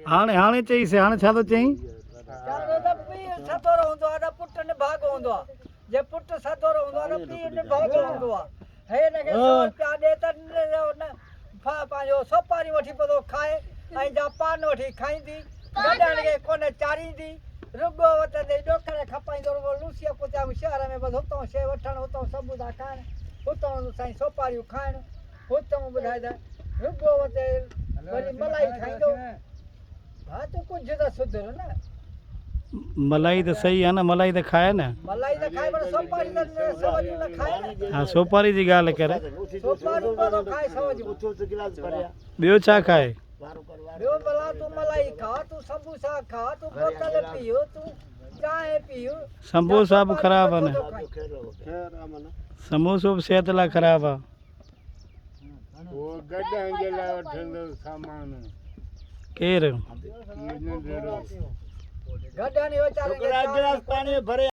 हाणे चई से हाणे छा थो चई सदोरो हूंदो आहे पुट ने भाग हूंदो आहे जे पुट सदोरो हूंदो आहे पीउ ने भाग हूंदो आहे हे हिनखे 100 रुपया ॾे त पंहिंजो सोपारी वठी पतो खाए ऐं जा पान वठी खाईंदी गॾण खे कोन चारींदी रुगो वतंदे ॾोखर खपाईंदो रुगो लूसीअ पुछिया शहर में बसि हुतां शइ वठणु हुतां सभु था खाइण हुतां साईं सोपारियूं खाइण हुतां ॿुधाए त रुगो वते वरी मलाई खाईंदो हा तूं कुझु त सुधर न मलाई तो सही है ना मलाई तो खाए ना मलाई त खाए पर सोपारी त सवजियूं न खाए न हाँ सोपारी जी ॻाल्हि करे सोपारी कोन खाए सवजियूं ॿियो छा खाए ॿियो भला तूं मलाई खा तूं समोसा खा तूं बोतल पीओ तूं चांहि पीओ समोसा भी खराब है ना समोसो भी सेहत ला खराब है वो गड्ढा जे लाइ वठंदो सामान केर गड्ढा नहीं वीचारे गिलास पानी भरे